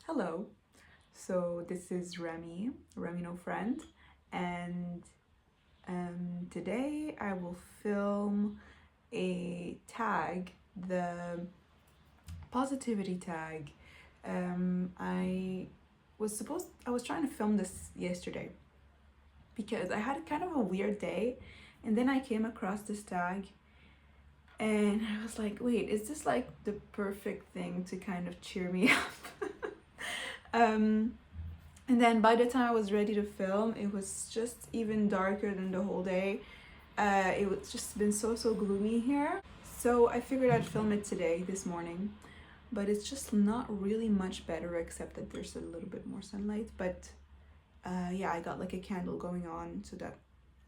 Hello, so this is Remy no friend, and today I will film a tag, the positivity tag. I was trying to film this yesterday because I had kind of a weird day, and then I came across this tag, and I was like, wait, is this like the perfect thing to kind of cheer me up? um, And then by the time I was ready to film, it was just even darker than the whole day. It was just been so gloomy here. So I figured I'd film it today, this morning. But it's just not really much better except that there's a little bit more sunlight. But yeah, I got like a candle going on so that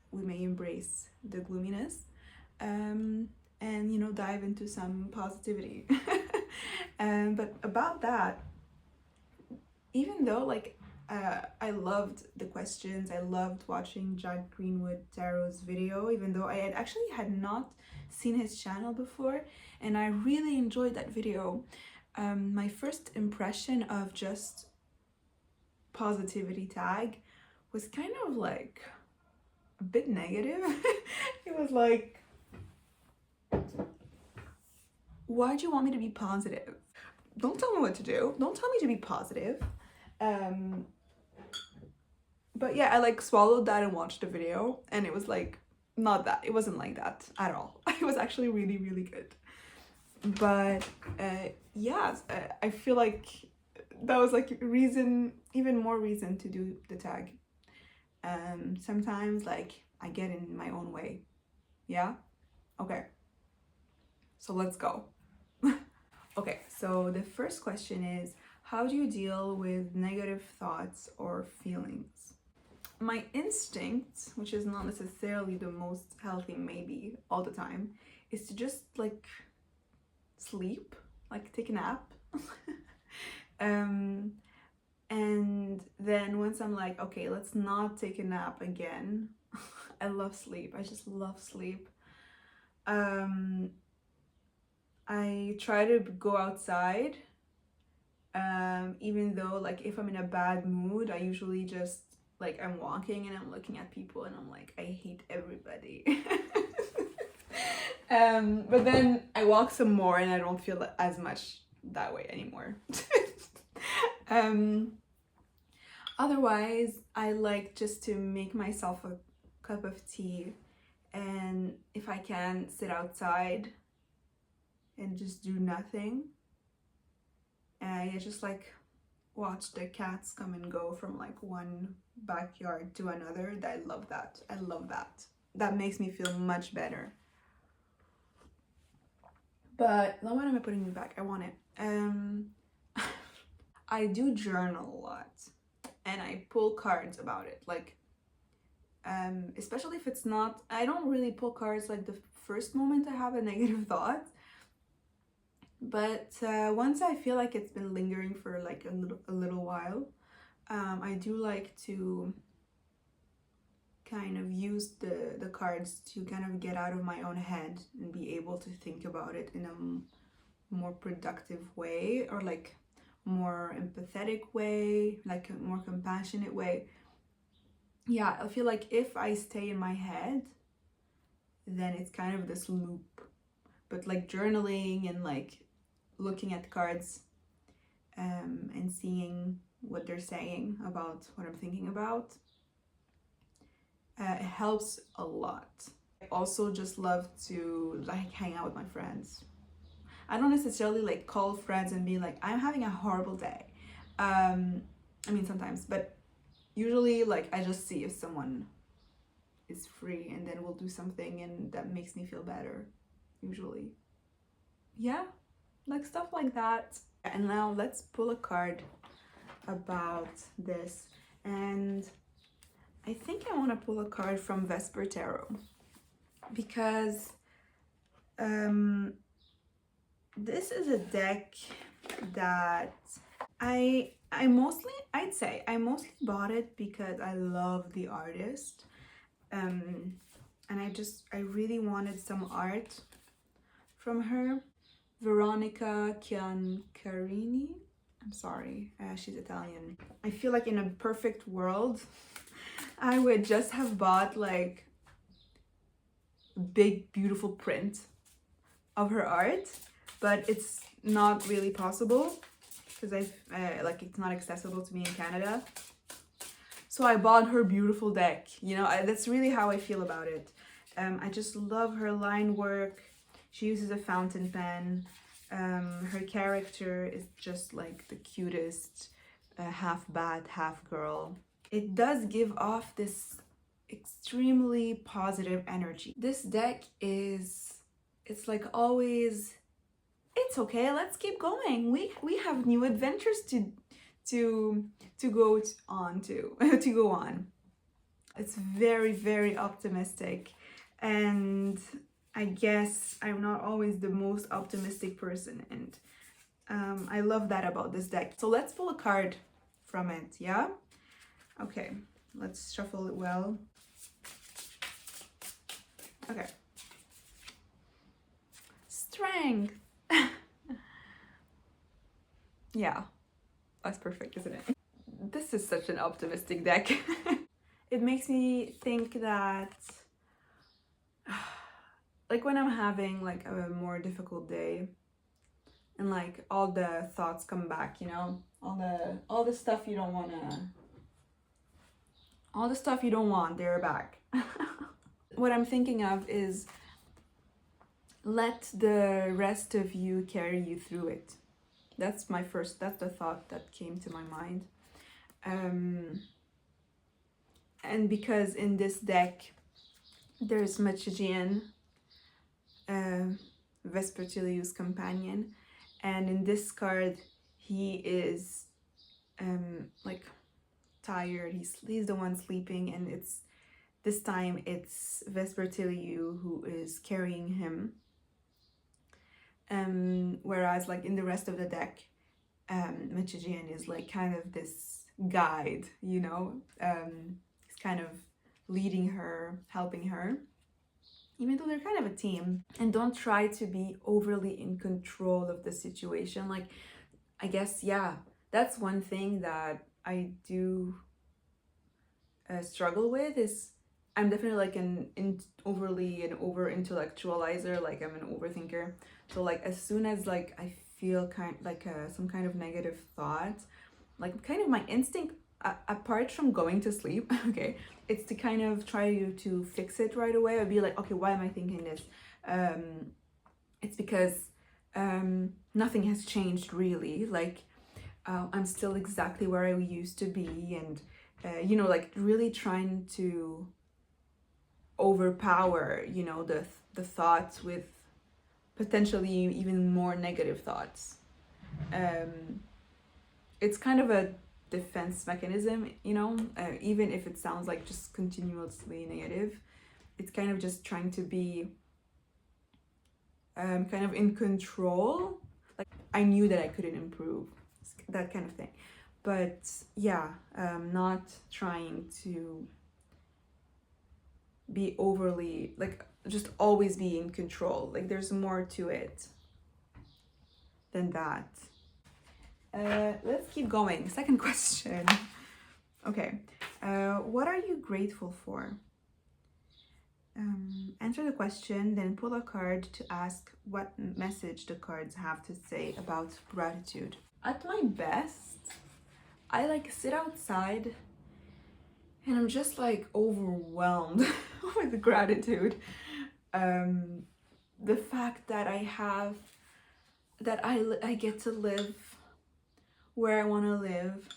we may embrace the gloominess. And dive into some positivity. But about that, even though I loved the questions, I loved watching Jack Greenwood Tarot's video, even though I had not seen his channel before, and I really enjoyed that video. My first impression of just positivity tag was kind of like a bit negative. It was like, why'd you want me to be positive? Don't tell me what to do. Don't tell me to be positive. But yeah, I like swallowed that and watched the video, and it was like not that. It wasn't like that at all. It was actually really good. But yeah, I feel like that was like even more reason to do the tag. Sometimes like I get in my own way. Yeah? Okay. So let's go. Okay, so the first question is, how do you deal with negative thoughts or feelings? My instinct, which is not necessarily the most healthy maybe all the time, is to just like sleep, like take a nap. And then once I'm like, okay, let's not take a nap again. I love sleep. I just love sleep. I try to go outside. Even though like if I'm in a bad mood, I usually just like I'm walking and I'm looking at people and I'm like, I hate everybody. But then I walk some more and I don't feel as much that way anymore. Otherwise, I like just to make myself a cup of tea, and if I can, sit outside and just do nothing. And I just like watch the cats come and go from like one backyard to another. I love that. I love that. That makes me feel much better. But now what am I putting it back? I want it. I do journal a lot, and I pull cards about it. Like, especially if it's not, I don't really pull cards like the first moment I have a negative thought. But once I feel like it's been lingering for like a little while, I do like to kind of use the cards to kind of get out of my own head and be able to think about it in a more productive way, or like more empathetic way, like a more compassionate way. Yeah, I feel like if I stay in my head, then it's kind of this loop. But like journaling and like looking at cards and seeing what they're saying about what I'm thinking about, it helps a lot. I also just love to like hang out with my friends. I don't necessarily like call friends and be like, I'm having a horrible day. I mean sometimes, but usually like I just see if someone is free, and then we'll do something and that makes me feel better, usually. Yeah, like stuff like that. And now let's pull a card about this. And I think I want to pull a card from Vesper Tarot, because this is a deck that I'd mostly bought it because I love the artist, and I really wanted some art from her. Veronica Chiancarini, I'm sorry, she's Italian. I feel like in a perfect world, I would just have bought like big, beautiful print of her art, but it's not really possible because like it's not accessible to me in Canada. So I bought her beautiful deck. You know, that's really how I feel about it. I just love her line work. She uses a fountain pen. Her character is just like the cutest, half bat, half girl. It does give off this extremely positive energy. This deck it's like always, it's okay, let's keep going. We have new adventures to go on to to go on. It's very, very optimistic, and I guess I'm not always the most optimistic person, and I love that about this deck. So let's pull a card from it, yeah? Okay, let's shuffle it well. Okay. Strength. Yeah, that's perfect, isn't it? This is such an optimistic deck. It makes me think that like when I'm having like a more difficult day and like all the thoughts come back, you know, all the stuff you don't want to, all the stuff you don't want, they're back. What I'm thinking of is let the rest of you carry you through it. That's the thought that came to my mind. And because in this deck there's Machigian, Vespertilius' companion, and in this card he is like tired, he's the one sleeping, and this time it's Vespertiliu who is carrying him. Whereas like in the rest of the deck, Machigian is like kind of this guide, you know, he's kind of leading her, helping her, even though they're kind of a team. And don't try to be overly in control of the situation. Like, I guess, yeah, that's one thing that I do struggle with, is I'm definitely like overly an over intellectualizer, like I'm an overthinker. So like as soon as like I feel some kind of negative thought, like kind of my instinct, apart from going to sleep, okay, it's to kind of try to fix it right away. I'd be like, okay, why am I thinking this? It's because nothing has changed really. Like I'm still exactly where I used to be, and you know, like really trying to overpower, you know, the thoughts with potentially even more negative thoughts. It's kind of a defense mechanism, you know, even if it sounds like just continuously negative. It's kind of just trying to be kind of in control. Like I knew that I couldn't improve, that kind of thing. But yeah, not trying to be overly, like just always be in control. Like there's more to it than that. Let's keep going. Second question. Okay. What are you grateful for? Answer the question, then pull a card to ask what message the cards have to say about gratitude. At my best, I like sit outside and I'm just like overwhelmed with gratitude. The fact that I get to live where I want to live,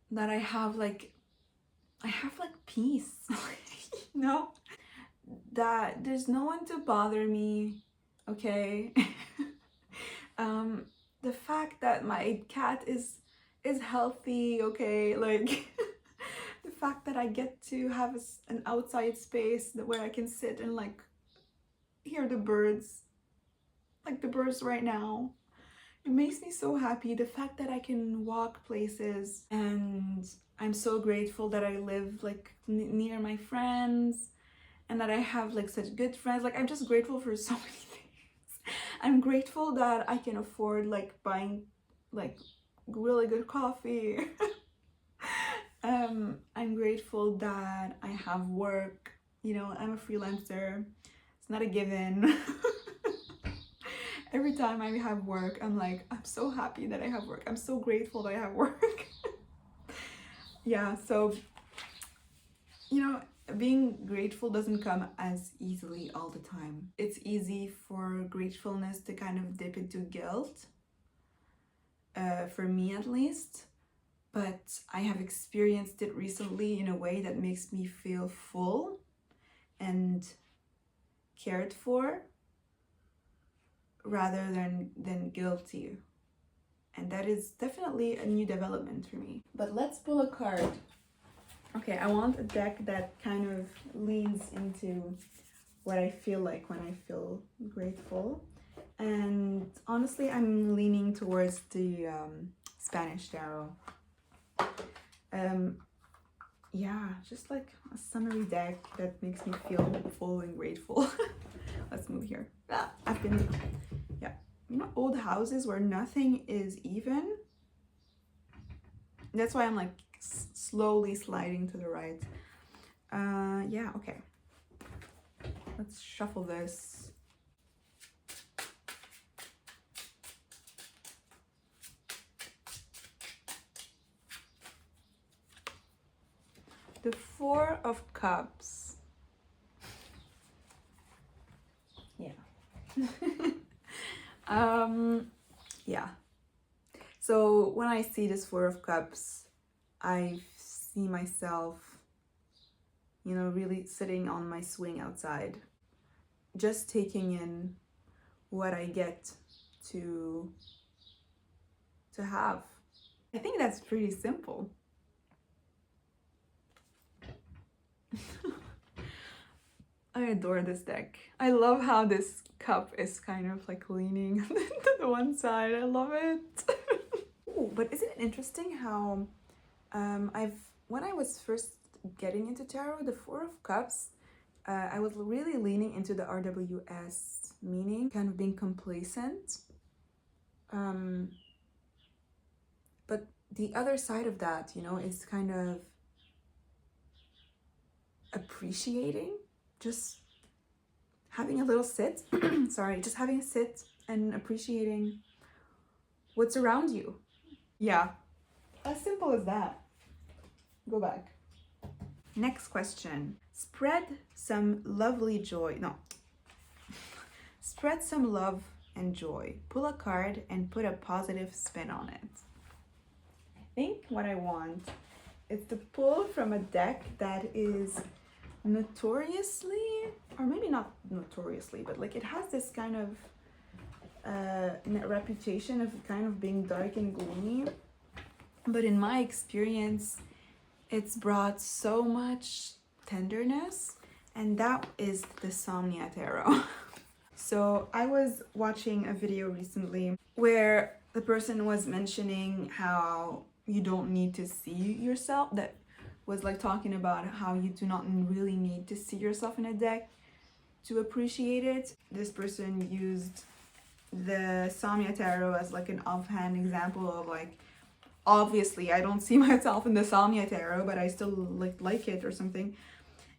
that I have like peace, you know, that there's no one to bother me, okay. The fact that my cat is healthy, okay, like the fact that I get to have an outside space where I can sit and like hear the birds, like the birds right now. It makes me so happy. The fact that I can walk places, and I'm so grateful that I live like near my friends and that I have like such good friends. Like I'm just grateful for so many things. I'm grateful that I can afford like buying like really good coffee. I'm grateful that I have work. You know, I'm a freelancer. It's not a given. Every time I have work, I'm like, I'm so happy that I have work. I'm so grateful that I have work. Yeah, so, you know, being grateful doesn't come as easily all the time. It's easy for gratefulness to kind of dip into guilt, for me at least. But I have experienced it recently in a way that makes me feel full and cared for rather than guilty. And that is definitely a new development for me. But let's pull a card. Okay, I want a deck that kind of leans into what I feel like when I feel grateful. And honestly, I'm leaning towards the Spanish tarot. Yeah, just like a summary deck that makes me feel full and grateful. Let's move here. I've been, yeah, you know, old houses where nothing is even. That's why I'm like slowly sliding to the right. Yeah, okay. Let's shuffle this. The Four of Cups. Yeah. Yeah. So when I see this Four of Cups, I see myself, you know, really sitting on my swing outside, just taking in what I get to have. I think that's pretty simple. I adore this deck. I love how this cup is kind of like leaning to the one side. I love it. Ooh, but isn't it interesting how when I was first getting into tarot, the Four of Cups, I was really leaning into the RWS meaning, kind of being complacent. But the other side of that, you know, is kind of appreciating, just having a little sit. Sorry, just having a sit and appreciating what's around you. Yeah, as simple as that. Go back. Next question. Spread some lovely joy. No. Spread some love and joy. Pull a card and put a positive spin on it. I think what I want is to pull from a deck that is notoriously, or maybe not notoriously, but like it has this kind of reputation of kind of being dark and gloomy. But in my experience, it's brought so much tenderness, and that is the Somnia Tarot. So I was watching a video recently where the person was mentioning how you don't need to see yourself, that was like talking about how you do not really need to see yourself in a deck to appreciate it. This person used the Samya Tarot as like an offhand example of like, obviously I don't see myself in the Samya Tarot, but I still like it or something.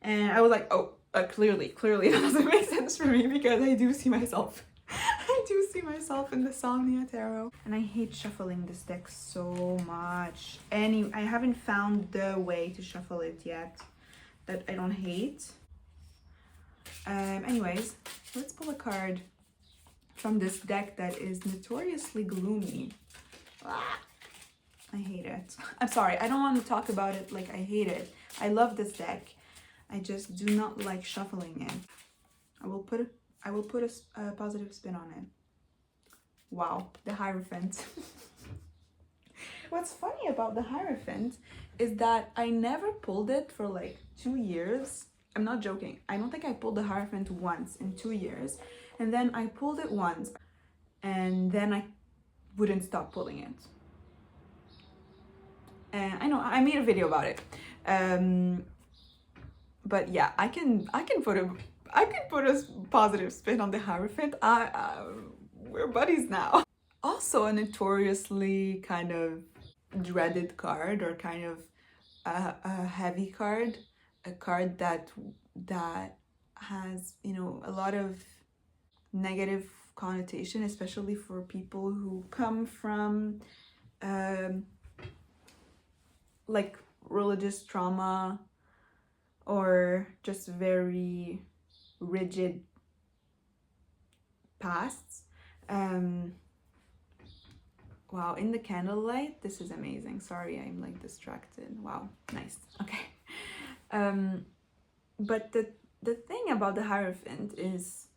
And I was like, oh, clearly that doesn't make sense for me, because I do see myself. I do see myself in the Samya Tarot. And I hate shuffling this deck so much. I haven't found the way to shuffle it yet that I don't hate. Anyways, let's pull a card from this deck that is notoriously gloomy. I hate it. I'm sorry, I don't want to talk about it like I hate it. I love this deck. I just do not like shuffling it. I will put a positive spin on it. Wow, the Hierophant. What's funny about the Hierophant is that I never pulled it for like 2 years. I'm not joking. I don't think I pulled the Hierophant once in 2 years. And then I pulled it once, and then I wouldn't stop pulling it. And I know I made a video about it. But yeah, I can put a positive spin on the Hierophant. We're buddies now. Also a notoriously kind of dreaded card, or kind of a heavy card, a card that has, you know, a lot of negative connotation, especially for people who come from um, like religious trauma, or just very rigid pasts. Um, wow, in the candlelight, this is amazing. Sorry, I'm like distracted. Wow, nice. Okay. Um, but the thing about the Hierophant is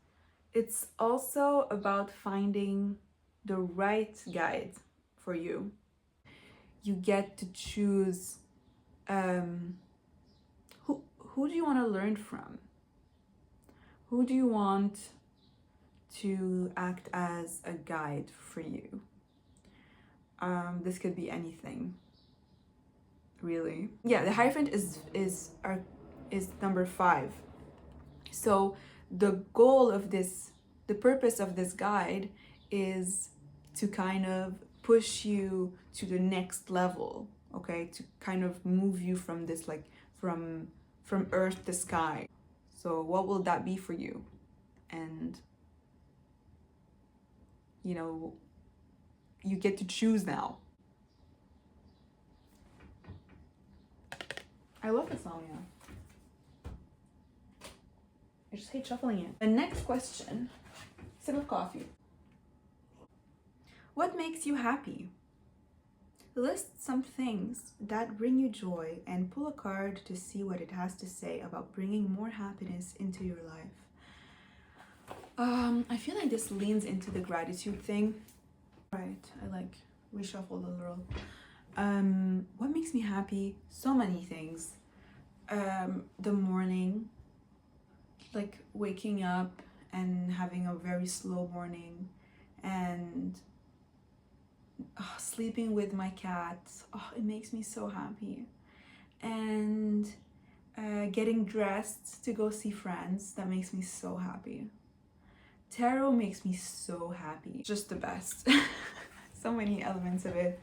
it's also about finding the right guide for you. You get to choose who do you want to learn from? Who do you want to act as a guide for you? This could be anything, really. Yeah, the Hierophant is number 5. So the goal of this, the purpose of this guide is to kind of push you to the next level, okay? To kind of move you from this, like from earth to sky. So what will that be for you? And you know, you get to choose now. I love the song, yeah. I just hate shuffling it. The next question, sip of coffee. What makes you happy? List some things that bring you joy and pull a card to see what it has to say about bringing more happiness into your life. I feel like this leans into the gratitude thing. Right, I like reshuffled a little. What makes me happy? So many things. The morning, like waking up and having a very slow morning, and sleeping with my cat. Oh, it makes me so happy. And getting dressed to go see friends, that makes me so happy. Tarot makes me so happy. Just the best. So many elements of it.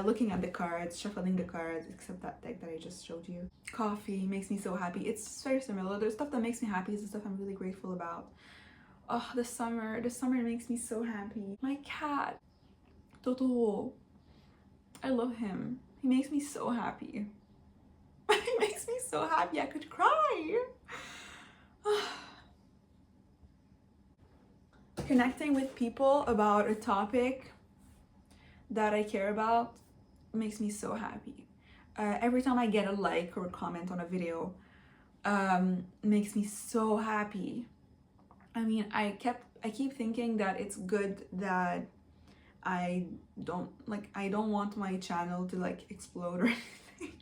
Looking at the cards, shuffling the cards, except that deck that I just showed you. Coffee makes me so happy. It's very similar. There's stuff that makes me happy, is the stuff I'm really grateful about. Oh, the summer makes me so happy. My cat, Totoro, I love him. He makes me so happy. He makes me so happy I could cry. Connecting with people about a topic that I care about makes me so happy. Every time I get a like or a comment on a video, makes me so happy. I mean, I keep thinking that it's good that I don't want my channel to like explode or anything.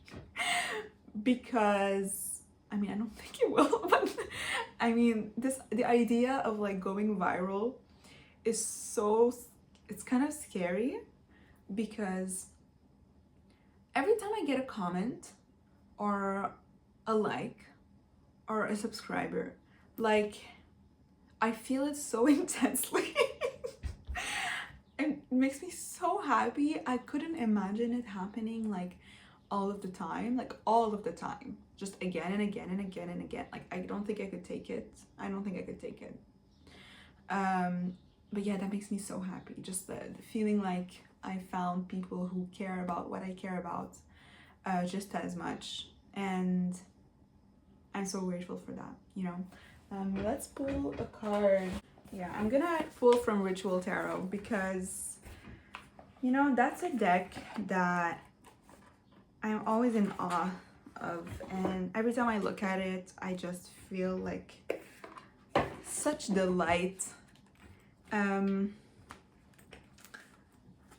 Because I mean, I don't think it will, but I mean, the idea of like going viral is so, it's kind of scary, because every time I get a comment or a like or a subscriber, like I feel it so intensely. It makes me so happy. I couldn't imagine it happening like all of the time, just again and again and again and again. Like, I don't think I could take it. But yeah, that makes me so happy. Just the feeling like I found people who care about what I care about just as much, and I'm so grateful for that, you know. Let's pull a card. Yeah, I'm gonna pull from Ritual Tarot, because, you know, that's a deck that I'm always in awe of, and every time I look at it, I just feel like such delight.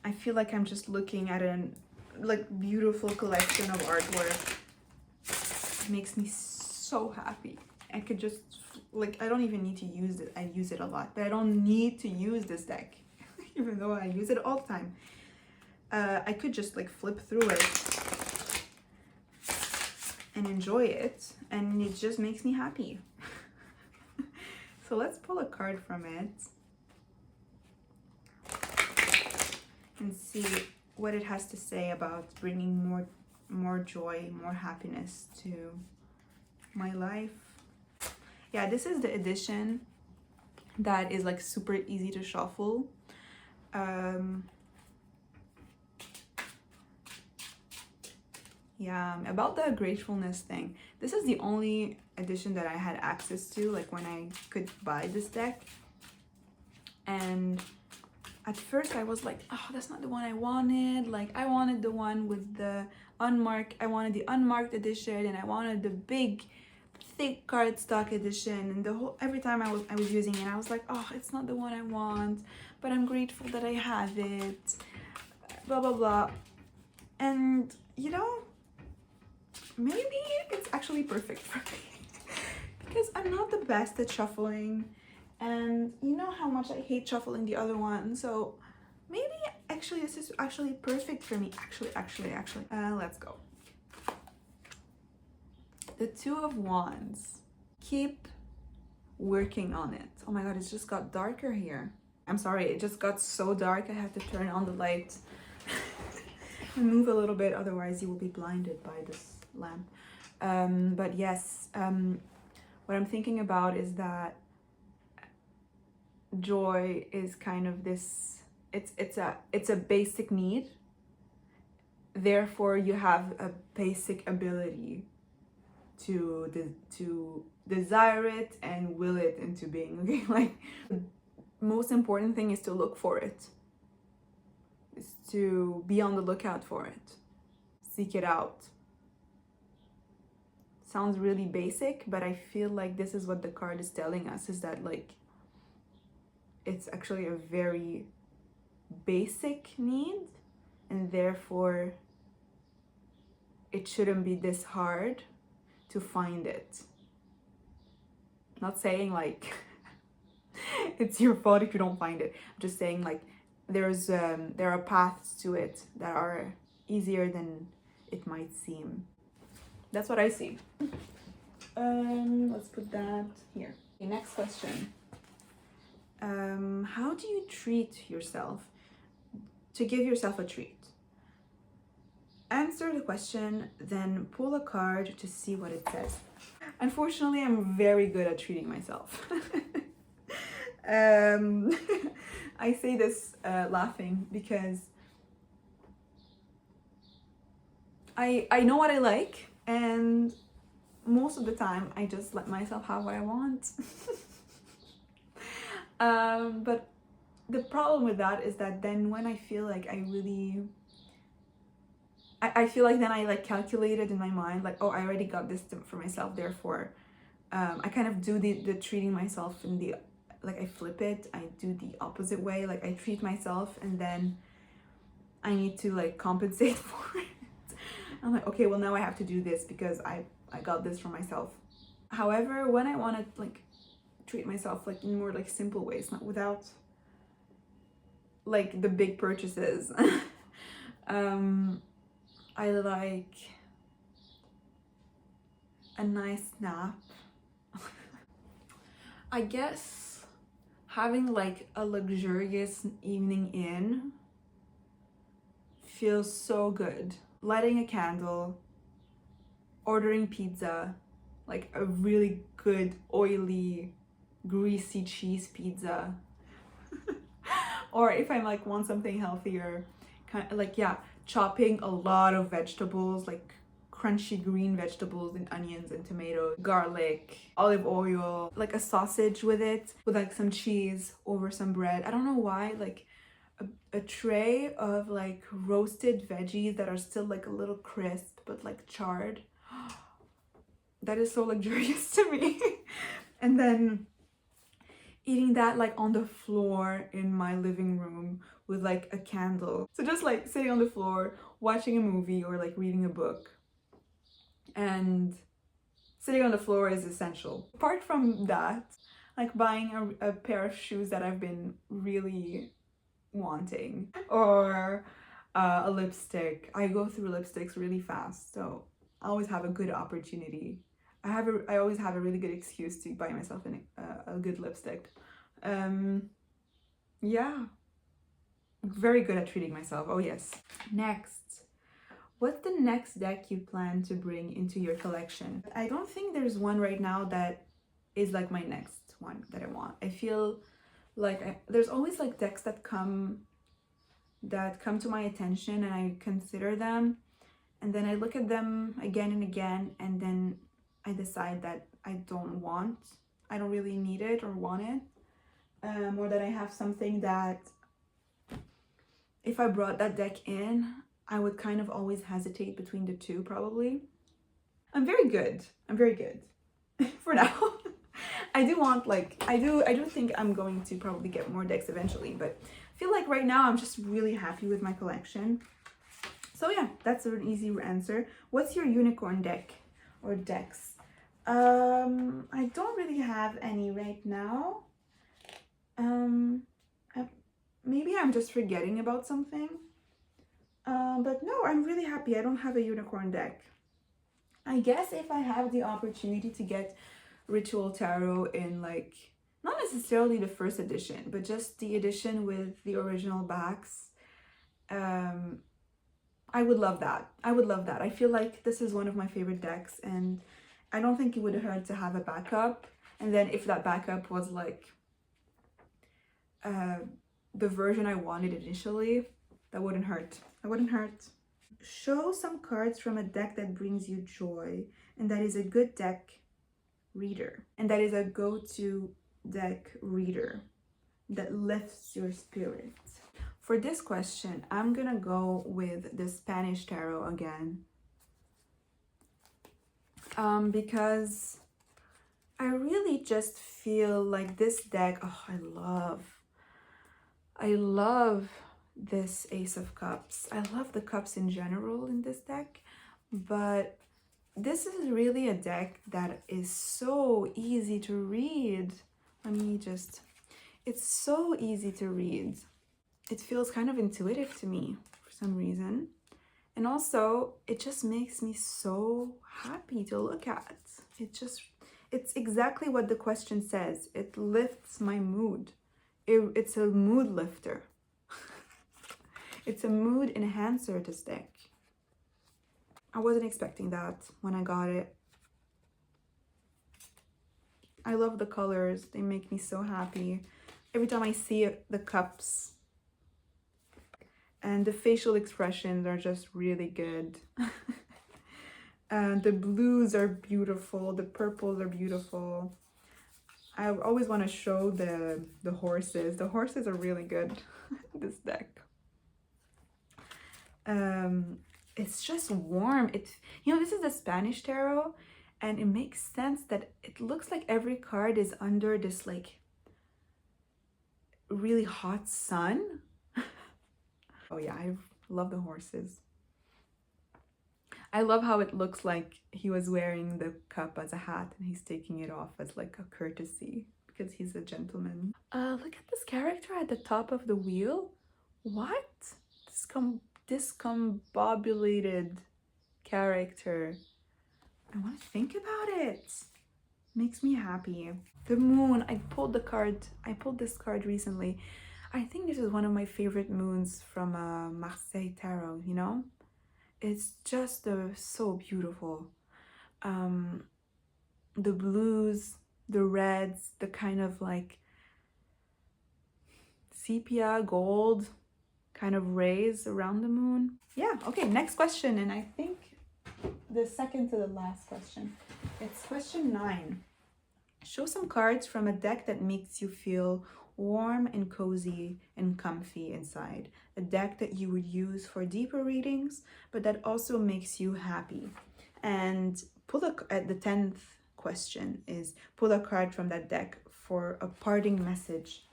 I feel like I'm just looking at an beautiful collection of artwork. It makes me so happy. I could just I don't even need to use it. I use it a lot, but I don't need to use this deck, even though I use it all the time. I could just flip through it and enjoy it, and it just makes me happy. So let's pull a card from it. and see what it has to say about bringing more joy, more happiness to my life. Yeah, this is the edition that is like super easy to shuffle. Yeah, about the gratefulness thing, this is the only edition that I had access to, like when I could buy this deck. And at first I was like, oh, that's not the one I wanted. Like, I wanted the one with the unmarked, I wanted the unmarked edition, and I wanted the big thick cardstock edition. And the whole, every time I was using it, I was like, oh, it's not the one I want, but I'm grateful that I have it, blah blah blah. And you know, maybe it's actually perfect for me because I'm not the best at shuffling, and you know how much I hate shuffling the other one. So maybe actually this is actually perfect for me. Actually, let's go. The Two of Wands. Keep working on it. Oh my god, it's just got darker here. I'm sorry, it just got so dark. I have to turn on the light and move a little bit, otherwise you will be blinded by this lamp. But yes, what I'm thinking about is that joy is kind of this, it's a basic need. Therefore, you have a basic ability to desire it and will it into being. Okay, like the most important thing is to look for it, is to be on the lookout for it, seek it out. Sounds really basic, but I feel like this is what the card is telling us, is that like it's actually a very basic need, and therefore it shouldn't be this hard to find it. Not saying like it's your fault if you don't find it. I'm just saying like there are paths to it that are easier than it might seem. That's what I see. Let's put that here. Okay, next question. How do you treat yourself to give yourself a treat? Answer the question, then pull a card to see what it says. Unfortunately, I'm very good at treating myself. I say this laughing because I know what I like, and most of the time I just let myself have what I want. But the problem with that is that then when I feel like I feel like then I like calculate it in my mind, like, oh, I already got this for myself, therefore I kind of do the treating myself in the, like I flip it, I do the opposite way, like I treat myself and then I need to like compensate for it. I'm like, okay, well now I have to do this because I got this for myself. However, when I want to like treat myself like in more like simple ways, not without like the big purchases, I like a nice nap. I guess having like a luxurious evening in feels so good. Lighting a candle, ordering pizza, like a really good oily greasy cheese pizza. Or if I'm like want something healthier, kind of like, yeah, chopping a lot of vegetables, like crunchy green vegetables and onions and tomatoes, garlic, olive oil, like a sausage with it, with like some cheese over some bread. I don't know why, like a tray of like roasted veggies that are still like a little crisp but like charred. That is so luxurious to me. And then eating that like on the floor in my living room with like a candle. So just like sitting on the floor, watching a movie or like reading a book. And sitting on the floor is essential. Apart from that, like buying a pair of shoes that I've been really wanting, or a lipstick. I go through lipsticks really fast, so I always have a good opportunity. I always have a really good excuse to buy myself a good lipstick. Yeah, very good at treating myself. Oh yes. Next, what's the next deck you plan to bring into your collection? I don't think there's one right now that is like my next one that I want. I feel like there's always like decks that come to my attention and I consider them, and then I look at them again and again, and then I decide that I don't really need it or want it, or that I have something that if I brought that deck in, I would kind of always hesitate between the two probably. I'm very good for now. I do think I'm going to probably get more decks eventually, but I feel like right now I'm just really happy with my collection. So yeah, that's an easy answer. What's your unicorn deck or decks? I don't really have any right now. Maybe I'm just forgetting about something. But no, I'm really happy. I don't have a unicorn deck. I guess if I have the opportunity to get Ritual Tarot in like, not necessarily the first edition, but just the edition with the original backs, I would love that. I feel like this is one of my favorite decks, and I don't think it would hurt to have a backup. And then if that backup was like the version I wanted initially, that wouldn't hurt. Show some cards from a deck that brings you joy and that is a good deck reader, and that is a go-to deck reader that lifts your spirit. For this question, I'm gonna go with the Spanish Tarot again, because I really just feel like this deck, oh, I love this Ace of Cups. I love the cups in general in this deck, but this is really a deck that is so easy to read. It's so easy to read. It feels kind of intuitive to me for some reason. And also, it just makes me so happy to look at. It's exactly what the question says. It lifts my mood. It's a mood lifter. It's a mood enhancer, this deck. I wasn't expecting that when I got it. I love the colors. They make me so happy. Every time I see it, the cups. And the facial expressions are just really good. And the blues are beautiful. The purples are beautiful. I always want to show the horses. The horses are really good in this deck. It's just warm. This is the Spanish tarot, and it makes sense that it looks like every card is under this like really hot sun. Oh yeah, I love the horses. I love how it looks like he was wearing the cup as a hat and he's taking it off as like a courtesy because he's a gentleman. Look at this character at the top of the wheel. What? Discombobulated character. I want to think about it. Makes me happy. The moon. I pulled this card recently. I think this is one of my favorite moons from Marseille Tarot, you know? It's just so beautiful. The blues, the reds, the kind of like sepia gold kind of rays around the moon. Yeah, okay, next question, and I think the second to the last question. It's question 9. Show some cards from a deck that makes you feel warm and cozy and comfy inside. A deck that you would use for deeper readings, but that also makes you happy. And the 10th question is pull a card from that deck for a parting message.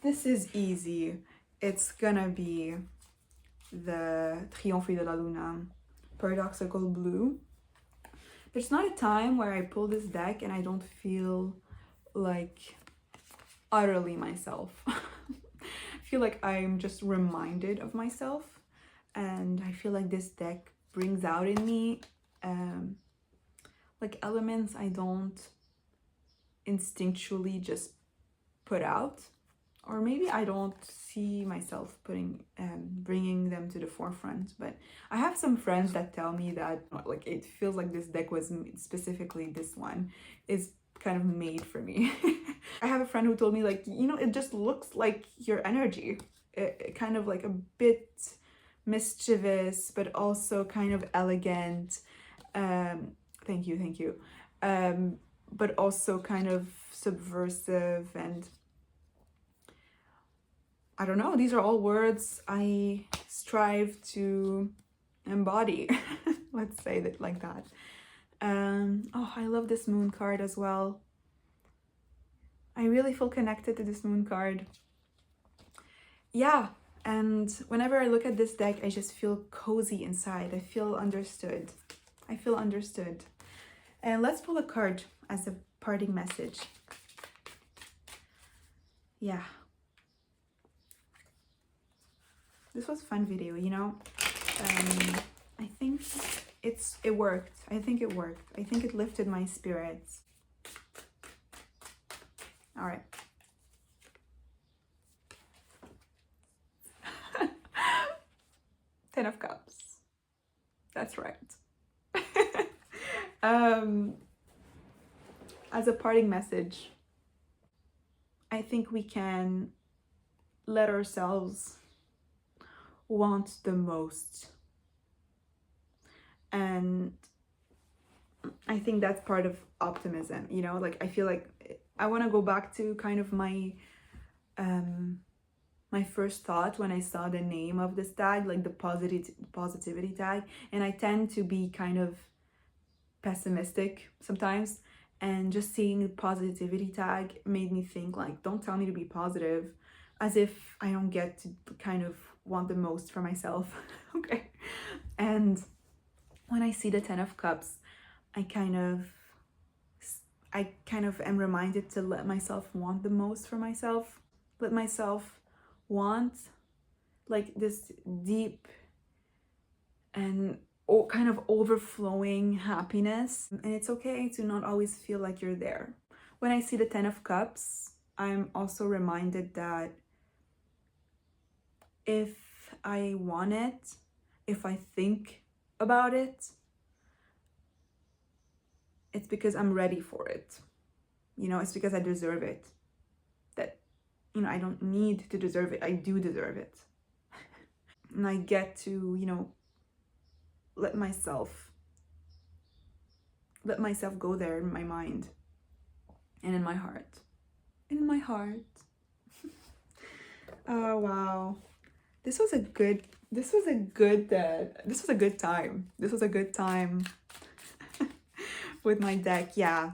This is easy. It's gonna be the Triomphe de la Luna, Paradoxical Blue. There's not a time where I pull this deck and I don't feel like utterly myself. I feel like I'm just reminded of myself, and I feel like this deck brings out in me like elements I don't instinctually just put out. or maybe I don't see myself bringing them to the forefront. But I have some friends that tell me that like it feels like this deck was specifically this one is kind of made for me. I have a friend who told me like, you know, it just looks like your energy, it kind of like a bit mischievous but also kind of elegant. Thank you, thank you. But also kind of subversive, and I don't know, these are all words I strive to embody. Let's say that like that. Oh, I love this moon card as well. I really feel connected to this moon card. Yeah, and whenever I look at this deck, I just feel cozy inside. I feel understood. I feel understood. And let's pull a card as a parting message. Yeah. This was a fun video, you know? I think it worked. I think it worked. I think it lifted my spirits. All right. Ten of Cups. That's right. As a parting message, I think we can let ourselves want the most. And I think that's part of optimism, you know? Like, I feel like I want to go back to kind of my my first thought when I saw the name of this tag, like the positivity tag. And I tend to be kind of pessimistic sometimes, and just seeing the positivity tag made me think like, don't tell me to be positive, as if I don't get to kind of want the most for myself. Okay. And when I see the Ten of Cups, I kind of am reminded to let myself want the most for myself. Let myself want like this deep and kind of overflowing happiness. And it's okay to not always feel like you're there. When I see the Ten of Cups, I'm also reminded that if I want it, if I think about it, it's because I'm ready for it. You know, it's because I deserve it. That, you know, I don't need to deserve it. I do deserve it. And I get to, you know, let myself go there in my mind and in my heart. In my heart. Oh wow. This was a good time. This was a good time with my deck. Yeah.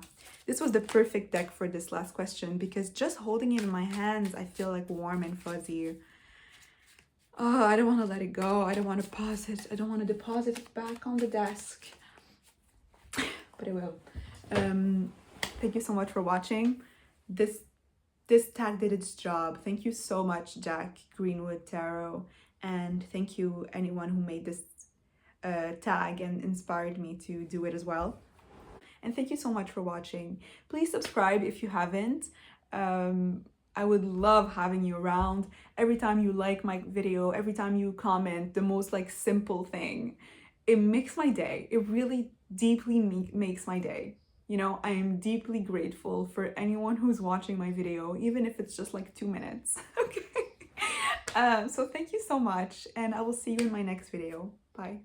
This was the perfect deck for this last question, because just holding it in my hands, I feel like warm and fuzzy. Oh, I don't want to let it go. I don't want to pause it. I don't want to deposit it back on the desk. But I will. Thank you so much for watching. This tag did its job. Thank you so much, Jack Greenwood Tarot. And thank you anyone who made this tag and inspired me to do it as well. And thank you so much for watching. Please subscribe if you haven't. I would love having you around. Every time you like my video, every time you comment, the most like simple thing, it makes my day. It really deeply makes my day. You know, I am deeply grateful for anyone who's watching my video, even if it's just like 2 minutes. Okay. So thank you so much, and I will see you in my next video. Bye.